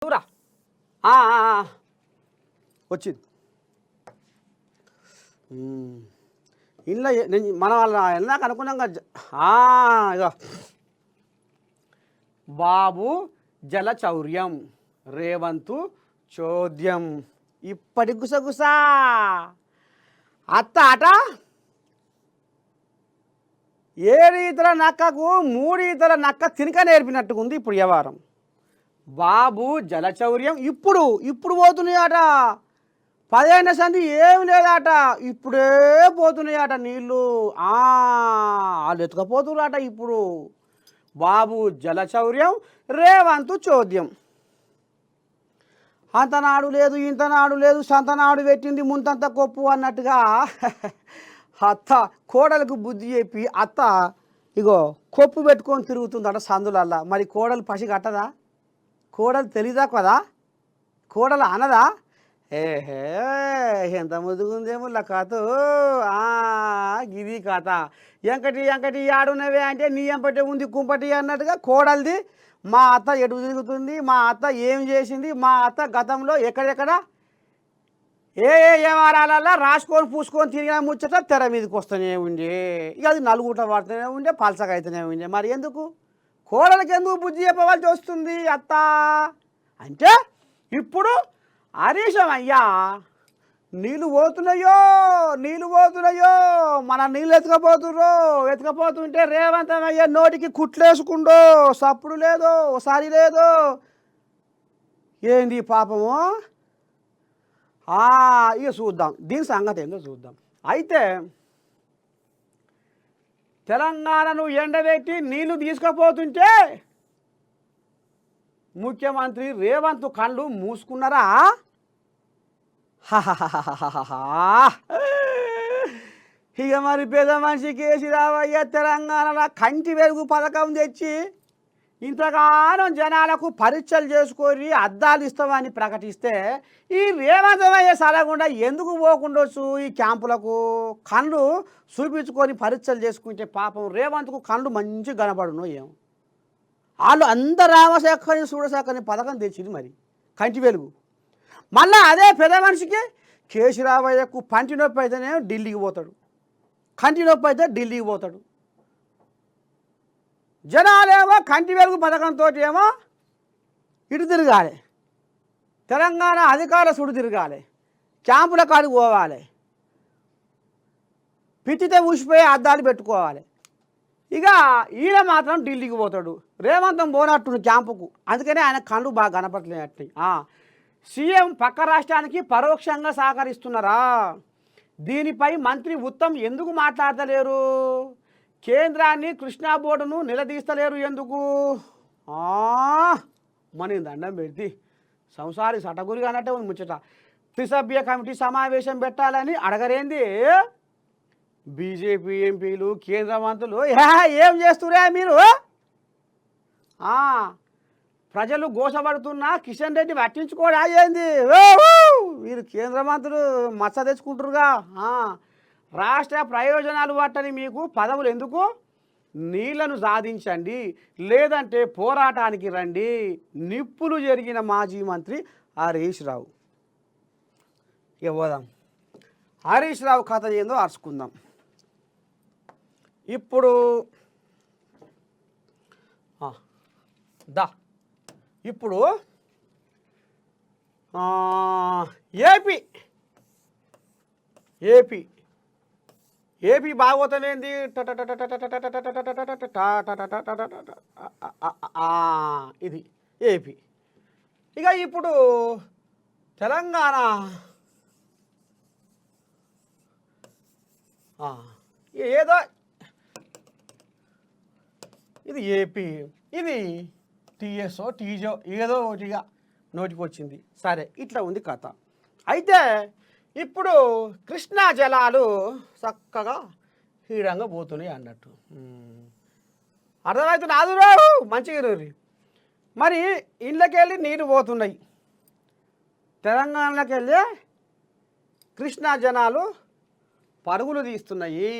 చూరా వచ్చింది ఇంట్లో మన వాళ్ళ వెళ్ళాక అనుకున్నాం ఇక బాబు జలచౌర్యం రేవంతు చోద్యం ఇప్పటి గుసగుసా అత్త అట 7 ఈతల నక్కకు 3 ఈతల నక్క తినక నేర్పినట్టుగా ఉంది ఇప్పుడు వ్యవహారం. బాబు జలచౌర్యం ఇప్పుడు పోతున్నాయట. 10 ఏళ్ళ సంది ఏమి లేదట, ఇప్పుడే పోతున్నాయట నీళ్ళు. వాళ్ళు ఎత్తుకపోతున్నారట ఇప్పుడు. బాబు జలచౌర్యం రేవంతు చోద్యం. అంతనాడు లేదు ఇంతనాడు లేదు, సంతనాడు పెట్టింది ముంతంత కొప్పు అన్నట్టుగా అత్త కోడలకు బుద్ధి చెప్పి అత్త ఇగో కొప్పు పెట్టుకొని తిరుగుతుందట సందులల్లా. మరి కోడలు పసి కట్టదా? కోడలు తెలీదా కదా? కోడలు అనదా? ఏహే ఎంత ముదుగుందేమో కథ. గిది కథ. ఎంకటి ఆడున్నవే అంటే నీ ఎంపటి ఉంది కుంపటి అన్నట్టుగా కోడలిది. మా అత్త ఎటు తిరుగుతుంది, మా అత్త ఏం చేసింది, మా అత్త గతంలో ఎక్కడెక్కడ ఏ వ్యవహారాలల్లో రాసుకొని పూసుకొని తిరిగిన ముచ్చట తెర మీదకి వస్తూనే ఉండే. ఇక అది నలుగుట పడుతూనే ఉండే, పలసగా అయితేనే ఉండే. మరి ఎందుకు కోడలకి ఎందుకు బుద్ధి చెప్పవలసి వస్తుంది అత్త అంటే? ఇప్పుడు హరీశం అయ్యా నీళ్ళు పోతున్నాయో మన నీళ్ళు ఎత్తుకపోతుంటే రేవంతం అయ్యా నోటికి కుట్లేసుకుండో, సప్పుడు లేదో సరి లేదో. ఏంది పాపము? ఇక చూద్దాం దీని సంగతి ఏందో చూద్దాం. అయితే తెలంగాణను ఎండబెట్టి నీళ్లు తీసుకుపోతుంటే ముఖ్యమంత్రి రేవంత్ కళ్ళు మూసుకున్నారా? ఇక మరి పెద్ద మనిషి కేసీరావయ్య తెలంగాణలో కంటి వెలుగు పథకం తెచ్చి ఇంతగానం జనాలకు పరీక్షలు చేసుకొని అద్దాలు ఇస్తామని ప్రకటిస్తే ఈ రేవంతమయ్య సలగుండా ఎందుకు పోకుండొచ్చు ఈ క్యాంపులకు? కళ్ళు చూపించుకొని పరీక్షలు చేసుకుంటే పాపం రేవంత్కు కళ్ళు మంచి కనపడును. ఏమో వాళ్ళు అంత రామశాఖని చూడశాఖని పథకం తెచ్చింది మరి కంటి వెలుగు. మళ్ళీ అదే పెద్ద మనిషికి కేసీరావయ్యకు పంటి నొప్పి అయితేనే ఢిల్లీకి పోతాడు, కంటి నొప్పి అయితే ఢిల్లీకి పోతాడు. జనాలేమో కంటి వెలుగు పథకంతో ఏమో ఇటు తిరగాలి, తెలంగాణ అధికార సుడు తిరగాలి, క్యాంపుల కాడికి పోవాలి, పిచ్చితే ఊసిపోయి అద్దాలు పెట్టుకోవాలి. ఇక ఈయన మాత్రం ఢిల్లీకి పోతాడు. రేవంతం పోనట్టు క్యాంపుకు, అందుకనే ఆయన కళ్ళు బాగా కనపడలేనట్టు. సీఎం పక్క రాష్ట్రానికి పరోక్షంగా సహకరిస్తున్నారా? దీనిపై మంత్రి ఉత్తమ్ ఎందుకు మాట్లాడతలేరు? కేంద్రాన్ని కృష్ణా బోర్డును నిలదీస్తలేరు ఎందుకు? మన దండం పెడితే సంసారి సటగురిగా అన్నట్టే ఉంది ముచ్చట. త్రిసభ్య కమిటీ సమావేశం పెట్టాలని అడగరేంది? బీజేపీ ఎంపీలు కేంద్ర మంత్రులు ఏం చేస్తురే మీరు? ప్రజలు గోసపడుతున్నా కిషన్ రెడ్డి పట్టించుకోడా ఏంది? వీరు కేంద్ర మంత్రులు మచ్చ తెచ్చుకుంటారుగా. రాష్ట్ర ప్రయోజనాలు పట్టని మీకు పదవులు ఎందుకు? నీళ్లను సాధించండి, లేదంటే పోరాటానికి రండి. నిప్పులు జరిగిన మాజీ మంత్రి హరీష్ రావు. ఇక పోదాం, హరీష్ రావు కథ ఏందో అరుచుకుందాం. ఇప్పుడు ఇప్పుడు ఏపీ భాగవతం ఏంది? ఇది ఏపీ. ఇక ఇప్పుడు తెలంగాణ ఏదో ఇది ఏపీ, ఇది టీఎస్ఓ టీజో ఏదో ఒకటిగా నోటికి వచ్చింది. సరే, ఇట్లా ఉంది కథ. అయితే ఇప్పుడు కృష్ణా జలాలు చక్కగా హీడంగా పోతున్నాయి అన్నట్టు అర్థమవుతుంది. ఆదురావు మంచిగా మరి ఇళ్ళకి వెళ్ళి నీరు పోతున్నాయి. తెలంగాణలోకి వెళ్ళి కృష్ణా జలాలు పరుగులు తీస్తున్నాయి.